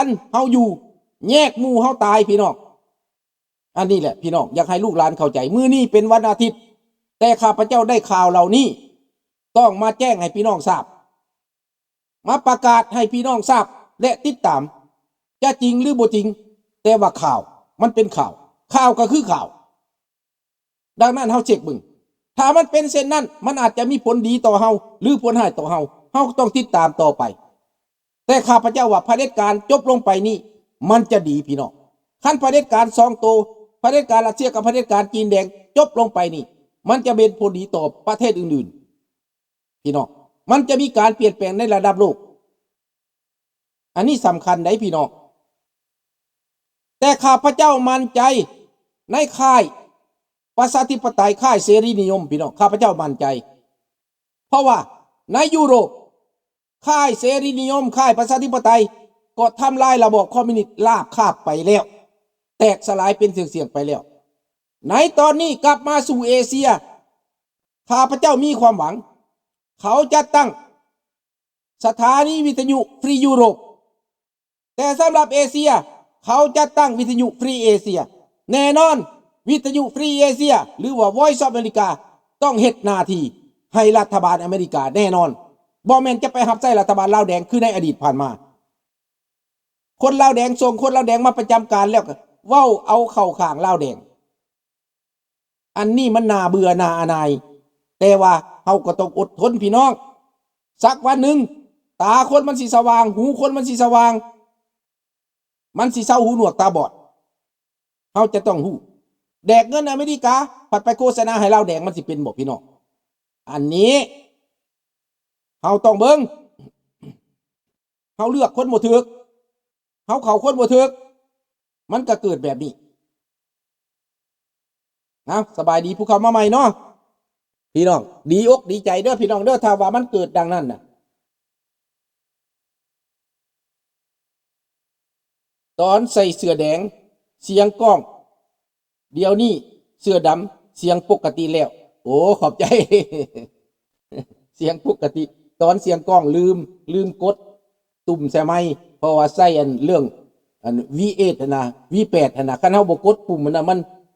กันเฮาอยู่แยกหมู่เฮาตายพี่น้องอันนี้แหละพี่น้องอยากให้ลูกหลานเข้าใจมื้อนี้เป็นวันอาทิตย์แต่ข้าพเจ้าได้ข่าวเหล่านี้ต้องมาแจ้งให้พี่น้องทราบมาประกาศให้พี่น้องทราบและติดตามจะจริงหรือบ่จริงแต่ว่าข่าวมันเป็นข่าวก็คือข่าวดังนั้นเฮาเช็คบึงถ้ามันเป็นเช่นนั้นมันอาจจะมีผลดีต่อเฮาหรือผลร้ายต่อเฮาต้องติดตามต่อไปแต่ข้าพเจ้าว่าเผด็จการจบลงไปนี่มันจะดีพี่น้องขั้นเผด็จการ2 โตเผด็จการรัสเซียกับเผด็จการจีนแดงจบลงไปนี่มันจะเป็นผลดีต่อประเทศอื่นๆพี่น้องมันจะมีการเปลี่ยนแปลงในระดับโลกอันนี้สำคัญได้พี่น้องแต่ข้าพเจ้ามั่นใจในค่ายประชาธิปไตยค่ายเสรีนิยมพี่น้องข้าพเจ้ามั่นใจเพราะว่าในยุโรปค่ายเสรีนิยมค่ายประชาธิปไตยก็ทำลายระบบคอมมิวนิสต์ลาบคาบไปแล้วแตกสลายเป็นเสียงๆไปแล้วในตอนนี้กลับมาสู่เอเชียข้าพเจ้ามีความหวังเขาจะตั้งสถานีวิทยุฟรียุโรปแต่สำหรับเอเชียเขาจะตั้งวิทยุฟรีเอเชียแน่นอนวิทยุฟรีเอเชียหรือว่า Voice of America ต้องเฮ็ดหน้าที่ให้รัฐบาลอเมริกาแน่นอนบ่แม่นจะไปหับใส่รัฐบาลลาวแดงคือในอดีตผ่านมาคนลาวแดงส่งคนลาวแดงมาประจำการแล้วก็เว้าเอาเข้าข้างลาวแดงอันนี้มันน่าเบื่อน่าอายแต่ว่าเฮาก็ต้องอดทนพี่น้องสักวันหนึ่งตาคนมันสิสว่างหูคนมันสิสว่างมันสิเศร้าหูหนวกตาบอดเฮาจะต้องหู้แดกเงินอเมริกาปัดไปโฆษณาให้ลาวแดงมันสิเป็นบ่พี่น้องอันนี้เฮาต้องเบิ่งเฮาเลือกคนบ่ถูกเฮาเข้าคนบ่ถูกมันก็เกิดแบบนี้นะสบายดีผู้เข้ามาใหม่เนาะพี่น้องดีอกดีใจเด้อพี่น้องเด้อถ้าว่ามันเกิดดังนั้นน่ะตอนใส่เสื้อแดงเสียงกล้องเดี๋ยวนี้เสื้อดำเสียงปกติแล้วโอ้ขอบใจ เสียงปกติตอนเสียงกล้องลืมกดตุ่มใช่ไหมเพราะว่าใส่อันเรื่องอัน V8 นะ V8 นะคันเฮาบ่กดปุ่ม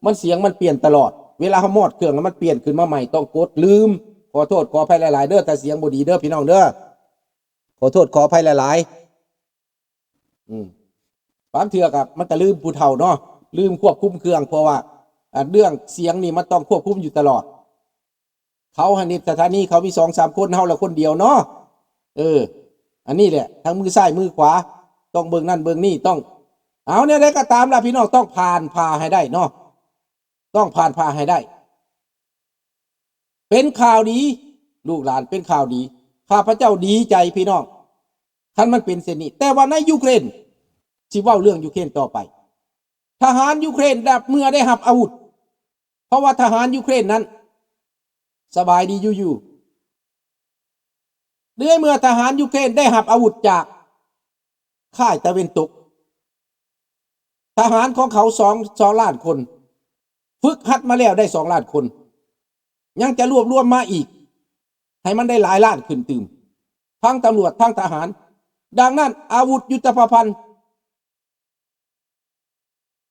มันเสียงมันเปลี่ยนตลอดเวลาเฮามอดเครื่องแล้วมันเปลี่ยนขึ้นมาใหม่ต้องกดลืมขอโทษขออภัยหลายๆเด้อถ้าเสียงบ่ดีเด้อพี่น้องเด้อขอโทษขออภัยหลายๆบางเทื่อก็มันก็ลืมผู้เฒ่าเนาะลืมควบคุมเครื่องเพราะว่าเรื่องเสียงนี่มันต้องควบคุมอยู่ตลอดเขาหันนิสถานีเขามี2-3 คนเฮาละคนเดียวเนาะอันนี้แหละทั้งมือซ้ายมือขวาต้องเบิ่งนั่นเบิ่งนี่ต้องเอาเนี่ยได้ก็ตามล่ะพี่น้องต้องผ่านพาให้ได้เนาะต้องผ่านพาให้ได้เป็นข่าวดีลูกหลานเป็นข่าวดีข้าพเจ้าดีใจพี่น้องท่านมันเป็นเช่นนี้แต่ว่าในยูเครนสิเว้าเรื่องยูเครนต่อไปทหารยูเครนเมื่อได้รับอาวุธเพราะว่าทหารยูเครนนั้นสบายดีอยู่เมื่อทหารยูเครนได้รับอาวุธจากค่ายตะเวนตกทหารของเขา2 ล้านคนฝึกหัดมาแล้วได้2 ล้านคนยังจะรวมมาอีกให้มันได้หลายล้านขึ้นตื่มทั้งตำรวจทั้งทหารดังนั้นอาวุธยุทโธปกรณ์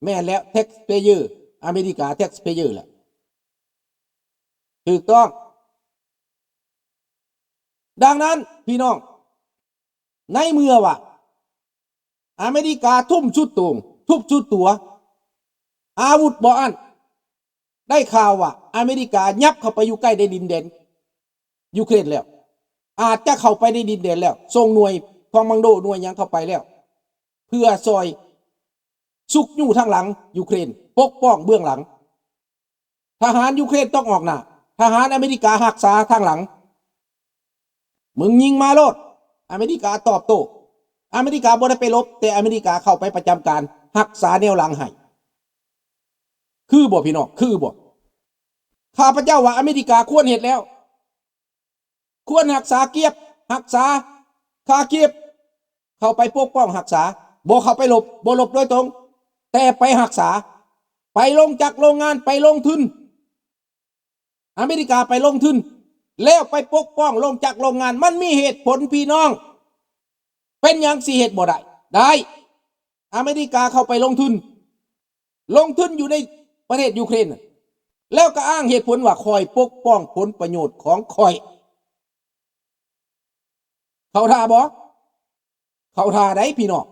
แม่แล้ว taxpayer อเมริกา taxpayer แหละถูกต้องดังนั้นพี่น้องในเมื่อว่าอเมริกาทุ่มชุดตรงทุบชุดตัวอาวุธบ่อันได้ข่าวว่าอเมริกายับเข้าไปอยู่ใกล้ในดินแดนยูเครนแล้วอาจจะเข้าไปในดินแดนแล้วส่งหน่วยคอมมานโดหน่วยยังเข้าไปแล้วเพื่อซอยซุกยู่ทางหลังยูเครนปกป้องเบื้องหลังทหารยูเครนต้องออกหน้าทหารอเมริกาหักษาทางหลังมึงยิงมาโลดอเมริกาตอบโต้อเมริกาบ่ได้ไปลบแต่อเมริกาเข้าไปประจำการรักษาแนวหลังให้คือบ่พี่น้องคือบ่ข้าพเจ้าว่าอเมริกาควรเฮ็ดแล้วควรรักษาเกียบรักษาคาเกียบเข้าไปปกป้องรักษาบ่เข้าไปลบบ่ลบโดยตรงแต่ไปรักษาไปลงจากโรงงานไปลงทุนอเมริกาไปลงทุนแล้วไปปกป้องลงจากโรงงานมันมีเหตุผลพี่น้องเป็นหยังสิเฮ็ดบ่ได้ อเมริกาเข้าไปลงทุนอยู่ในประเทศยูเครนแล้วก็อ้างเหตุผลว่าคอยปกป้องผลประโยชน์ของคอยเขาท่าบ่เขาท่าใดพี่น้อง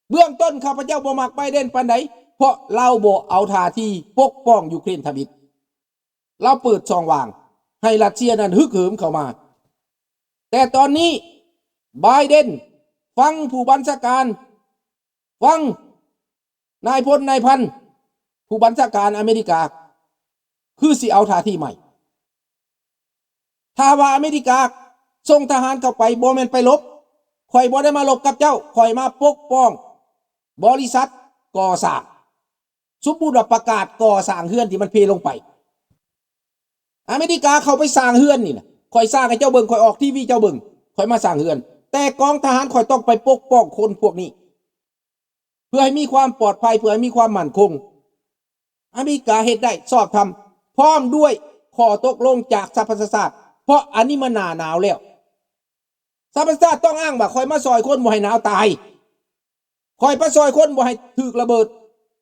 เบื้องต้นข้าพเจ้าบ่มักไบเดนปานใดเพราะเราบ่เอาท่าที่ปกป้องยูเครนทบิดเราเปิดช่องว่างให้รัสเซียนั้นฮึกเหิมเข้ามาแต่ตอนนี้ไบเดนฟังผู้บัญชาการฟังนายพลนายพันผู้บัญชาการอเมริกาคือสิเอาท่าที่ใหม่ถ้าว่าอเมริกาส่งทหารเข้าไปบ่แม่นไปลบข่อยบ่ได้มาลบกับเจ้าข่อยมาปกป้องบริษัทก่อสร้างสมมุติว่าประกาศก่อสร้างเฮือนที่มันเพลงไปอเมริกาเข้าไปสร้างเฮือนนี่นะข่อยสร้างให้เจ้าเบิ่งข่อยออกทีวีเจ้าเบิ่งข่อยมาสร้างเฮือนแต่กองทหารข่อยต้องไปปกป้องคนพวกนี้เพื่อให้มีความปลอดภัยเพื่อให้มีความมั่นคงอเมริกาเฮ็ดได้ชอบทำพร้อมด้วยข้อตกลงจากสหประชาชาติเพราะอันนี้มันหนาวแล้วสหประชาชาติต้องอ้างว่าข่อยมาซอยคนบ่ให้หนาวตายข่อยมาซอยคนบ่ให้ถูกระเบิด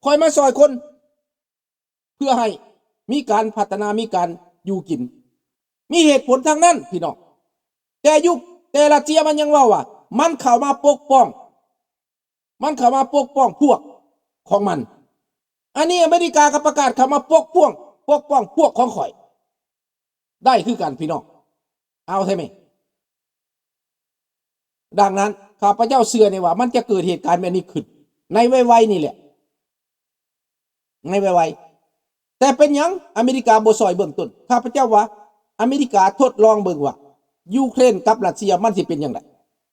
ข่อยมาซอยคนเพื่อให้มีการพัฒนามีการอยู่กินมีเหตุผลทางนั้นพี่น้องแต่รัสเซียมันยังว่ามันเข้ามาปกป้องพวกของมันอันนี้อเมริกาก็ประกาศเข้ามาปกป้องพวกของข่อยได้คือกันพี่น้องเอาใช่ไหมดังนั้นข้าพเจ้าเชื่อในว่ามันจะเกิดเหตุการณ์แบบนี้ขึ้นในไวๆนี่แหละในไวๆแต่เป็นยังอเมริกาบ่ซอยเบื้องต้นข้าพเจ้าว่าอเมริกาทดลองเบิ่งว่ายูเครนกับรัสเซียมันสิเป็นยังไง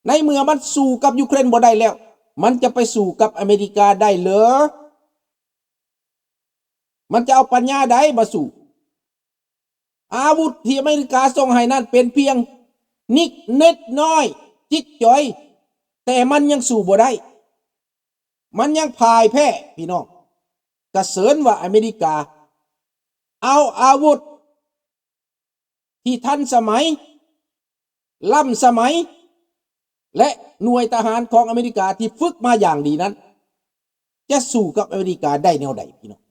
ในเมื่อมันสู้กับยูเครนบ่ได้แล้วมันจะไปสู้กับอเมริกาได้เหรอมันจะเอาปัญญาใดมาสู้อาวุธที่อเมริกาส่งให้นั้นเป็นเพียงนิดเน็ดน้อยจิกจ่อยแต่มันยังสู้บ่ได้มันยังพ่ายแพ้พี่น้องกระเสริญว่าอเมริกาเอาอาวุธที่ทันสมัยล้ำสมัยและหน่วยทหารของอเมริกาที่ฝึกมาอย่างดีนั้นจะสู้กับอเมริกาได้แนวใดพี่น้อง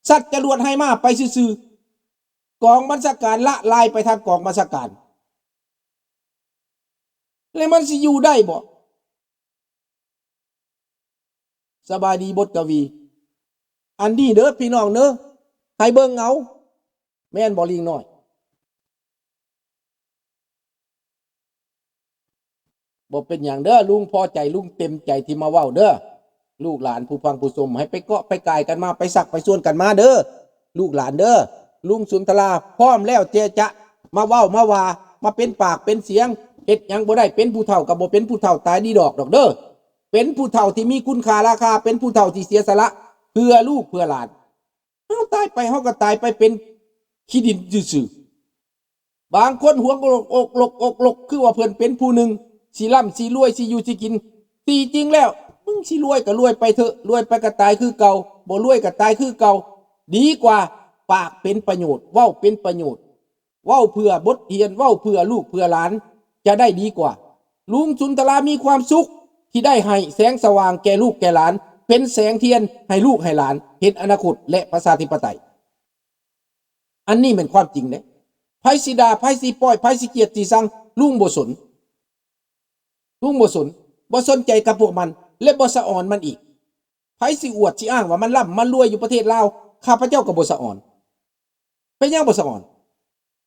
สัตว์จรวดให้มาไปซื่อกองบัญชาการละลายไปทางกองบัญชาการแล้วมันสิอยู่ได้บ่สบายดีบทกวีอันนี้เด้อพี่น้องเด้อให้เบิ่งเอาแม่นบ่ลิงน้อยบ่เป็นอย่างเด้อลุงพอใจลุงเต็มใจที่มาเว้าเด้อลูกหลานผู้ฟังผู้ชมให้ไปเกาะไปกายกันมาไปสักไปส่วนกันมาเด้อลูกหลานเด้อลุงสุนทราพร้อมแล้วเจจะมาเว้ามาว่ามาเป็นปากเป็นเสียงเฮ็ดหยังบ่ได้เป็นผู้เฒ่ากับบ่เป็นผู้เฒ่าตายดีดอกเด้อเป็นผู้เฒ่าที่มีคุณค่าราคาเป็นผู้เฒ่าที่เสียสละเพื่อลูกเพื่อหลานเฮาตายไปเฮาก็ตายไปเป็นขี้ดินซื่อบางคนหัวอกลกคือว่าเพิ่นเป็นผู้หนึ่งสิร่ำสิรวยสิอยู่สิกินตีจริงแล้วมึงสิรวยก็รวยไปเถอะรวยไปก็ตายคือเก่าบ่รวยก็ตายคือเก่าดีกว่าปากเป็นประโยชน์เว้าเป็นประโยชน์เว้าเพื่อบทเรียนเว้าเพื่อลูกเพื่อหลานจะได้ดีกว่าลุงสุนทรามีความสุขที่ได้ให้แสงสว่างแก่ลูกแก่หลานเป็นแสงเทียนให้ลูกให้หลานเห็นอนาคตและประชาธิปไตยอันนี้เป็นความจริงเด้ไผสิด่าไผสิป้อยไผสิเกียดสิซังลุงบ่สนบ่สนใจกับพวกมันและบ่สะอ่อนมันอีกไผสิอวดสิอ้างว่ามันร่ำมันรวยอยู่ประเทศลาวข้าพเจ้าก็บ่สะอ่อนเป็นยังบ่สะอ่อน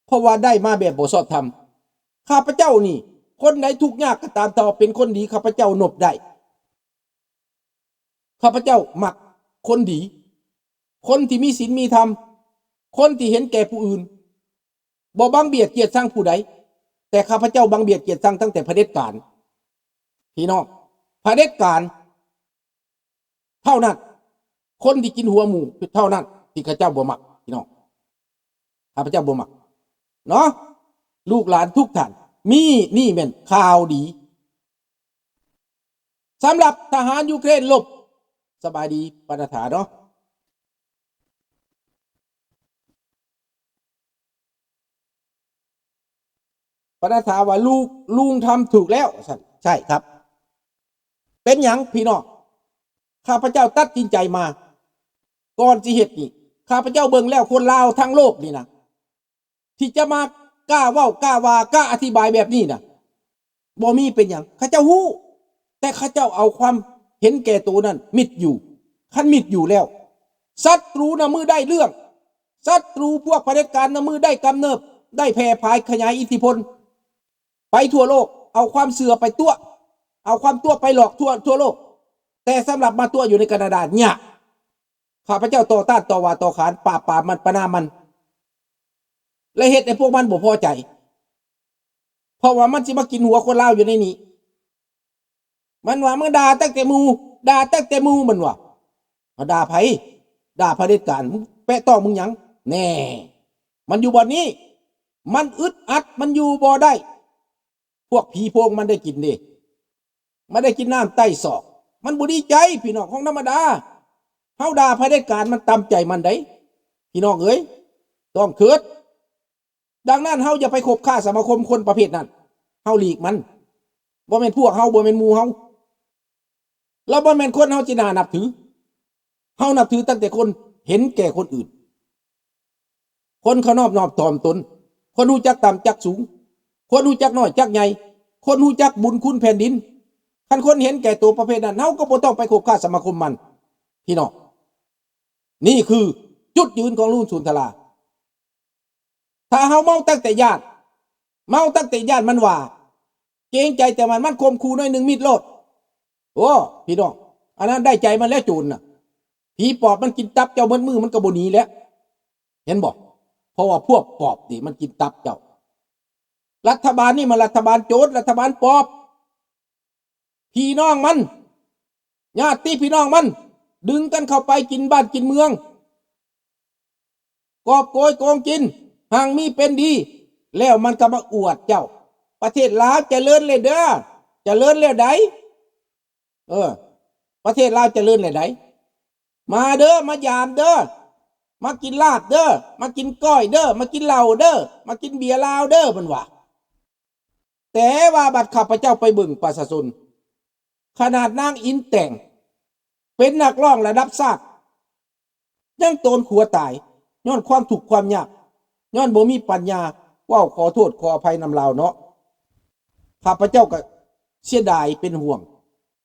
เพราะว่าได้มาแบบบ่ชอบธรรมข้าพเจ้านี่คนใดทุกข์ยากก็ตามต่อเป็นคนดีข้าพเจ้านบได้ข้าพเจ้ามักคนดีคนที่มีศีลมีธรรมคนที่เห็นแก่ผู้อื่นบ่บังเบียดเกียรติชังผู้ใดแต่ข้าพเจ้าบังเบียดเกียรติชังตั้งแต่เผด็จการพี่น้องเผด็จการเท่านั้นคนที่กินหัวหมูเท่านั้นที่ข้าพเจ้าบ่มักพี่น้องข้าพเจ้าบ่มักเนาะลูกหลานทุกท่านมีนี่เป็นข่าวดีสำหรับทหารยูเครนลบสบายดีปณฐาเนาะปณฐาว่าลุงทำถูกแล้วใช่ครับ เป็นหยังพี่น้องข้าพเจ้าตัดสินใจมาก่อนสิเฮ็ดนี่ข้าพเจ้าเบิ่งแล้วคนลาวทั้งโลกนี่นะที่จะมากล้าเว้ากล้าว่ากล้าอธิบายแบบนี้นะบ่มีเป็นหยังข้าเจ้าฮู้แต่ข้าเจ้าเอาความเห็นแก่ตัวนั้นมิดอยู่คันมิดอยู่แล้วศัตรูน่ะมือได้เรื่องศัตรูพวกเผด็จการน่ะมือได้กำเนิบได้แพร่พายขยายอิทธิพลไปทั่วโลกเอาความเสื่อไปตัวเอาความตัวไปหลอกทั่วโลกแต่สำหรับมาตัวอยู่ในแคนาดาเนี่ยข้าพเจ้าต่อต้านต่อว่าต่อขานปราบมันประนามมันและเหตุในพวกมันบ่พอใจเพราะว่ามันสิมากินหัวคนลาวอยู่ในนี้มันว่ามึงด่าตั้งแต่มูมันว่าด่าไผด่าเผด็จการมึงแปะต้องมึงหยังแน่มันอยู่บ่นี้มันอึดอัดมันอยู่บ่ได้พวกผีโพงมันได้กินดิมันได้กินน้ำใต้ศอกมันบ่ดีใจพี่น้องของธรรมดาเฮาด่าเผด็จการมันตามใจมันได้พี่น้องเอ้ยต้องเกิดดังนั้นเฮาอย่าไปคบค้าสมาคมคนประเภทนั้นเฮาหลีกมันบ่แม่นพวกเฮาบ่แม่นหมู่เฮาแล้วบ่แม่นคนเฮาสิน่านับถือเฮานับถือตั้งแต่คนเห็นแก่คนอื่นคนเขานอบถ่อมตนคนรู้จักต่ำจักสูงคนรู้จักน้อยจักใหญ่คนรู้จักบุญคุณแผ่นดินคันคนเห็นแก่ตัวประเภทนั้นเฮาก็บ่ต้องไปคบค้าสมาคมมันพี่น้องนี่คือจุดยืนของลุงสุนทราถ้าเฮาเมาตั้งแต่ญาติมันว่าเกรงใจแต่มันคมคูน้อยหนึ่งมิดโลดโอ้พี่น้องอันนั้นได้ใจมันแล้วจูนน่ะผีปอบมันกินตับเจ้าเบิดมือมันก็บ่หนีแล้วเห็นบ่เพราะว่าพวกปอบนี่มันกินตับเจ้ารัฐบาลนี่มันรัฐบาลโจรรัฐบาลปอบพี่น้องมันญาติพี่น้องมันดึงกันเข้าไปกินบ้านกินเมืองกอบโกยโกงกินห่างมีเป็นดีแล้วมันก็มาอวดเจ้าประเทศลาวเจริญเลยเด้อเจริญแล้วไดประเทศลาวเจริญแล้วไดมาเด้อมายามเด้อมากินลาบเด้อมากินก้อยเด้อมากินเหล้าเด้อมากินเบียร์ลาวเด้อมันว่าแต่ว่าบัดข้าพเจ้าไปเบิ่งประชาชนขนาดนางอินแต่งเป็นนักร้องระดับชาติยังโตนขัวตายย้อนความทุกข์ความยากย้อนบ่มีปัญญาว้าขอโทษขออภัยนำลาวเนาะข้าพเจ้าก็เสียดายเป็นห่วง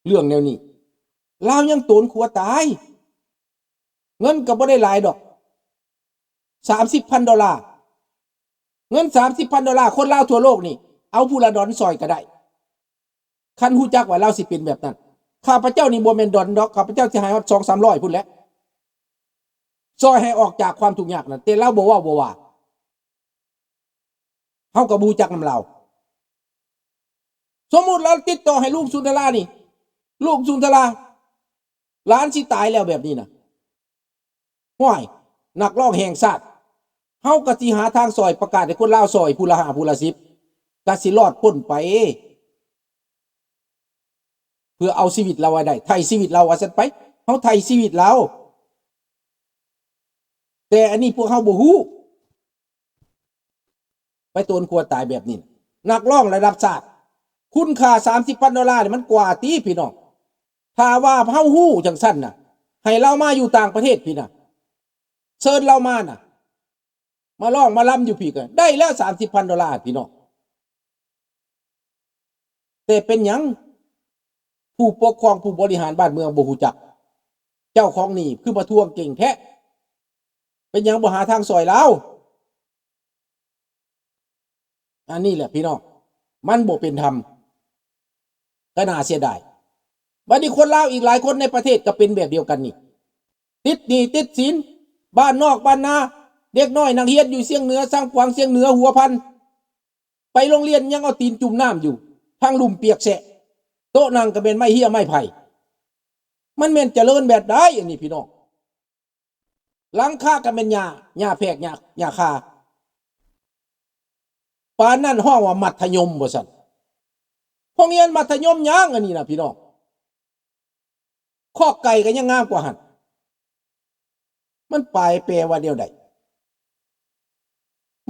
เรื่องแนวนี้ลาวยังโตนขัวตายเงินก็บ่ได้หลายดอก$30,000เงิน$30,000คนลาวทั่วโลกนี่เอาผู้ละดอนซอยก็ได้คันฮู้จักว่าลาวสิเป็นแบบนั้นข้าพเจ้านี่บ่แม่นดอนดอกข้าพเจ้าสิให้ฮอด 2-300 พุ่นแหละซอยให้ออกจากความทุกข์ยากนั่นแต่ลาวบ่ว่าเฮาก็บ่รู้จักนำลาวสมมุติเราติดต่อให้ลูกสุนทรานี่ลูกสุนทราหลานสิตายแล้วแบบนี้น่ะห้วยนักร้องแห่งชาติเฮาก็สิหาทางซอยประกาศให้คนลาวซอยผู้ละ5ผู้ละ10ก็สิรอดพ้นไปเพื่อเอาชีวิตเราไว้ได้ไถ่ชีวิตเราว่าซั่นไปเฮาไถ่ชีวิตเราแต่อันนี้พวกเฮาบ่ฮู้ไปโตนกลัวตายแบบนี้นักร้องระดับชาติคุณค่า$30,000นี่มันกว่าติพี่น้องถ้าว่าเฮาฮู้จังซั่นน่ะให้เรามาอยู่ต่างประเทศพี่น่ะเชิญเรามาน่ะมาร้องมาลํอยู่พี่ก็ได้แล้ว$30,000พี่น้องแต่เป็นหยังผู้ปกครองผู้บริหารบ้านเมืองบ่ฮู้จักเจ้าของนี่คือมาทวงเก่งแท้เป็นหยังบ่หาทางซอยเราอันนี้แหละพี่น้องมันบ่เป็นธรรมก็น่าเสียดายบัดนี้คนลาวอีกหลายคนในประเทศก็เป็นแบบเดียวกันนี่ติดหนี้ติดสินบ้านนอกบ้านนาเด็กน้อยนักเรียนอยู่เสียงเหนือสร้างขวางเสียงเหนือหัวพันไปโรงเรียนยังเอาตีนจุ่มน้ำอยู่ทางลุ่มเปียกแฉะโต๊ะนั่งก็เป็นไม้เหี้ยไม้ไผ่มันแม่นเจริญแบบใดอันนี้พี่น้องหลังคาก็เป็นหญ้าแพรกหญ้าคาปานนั้นห้องว่ามัธยมบ่ซั่นห้องเรียนมัธยมยังอันนี้นะพี่น้องข้อไก่ก็ยังงามกว่าหั่นมันปลายแปลว่าเดียวใด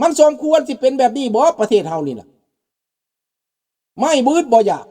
มันสมควรสิเป็นแบบนี้บ่ประเทศเฮานี่น่ะไม่บืดบ่อยาก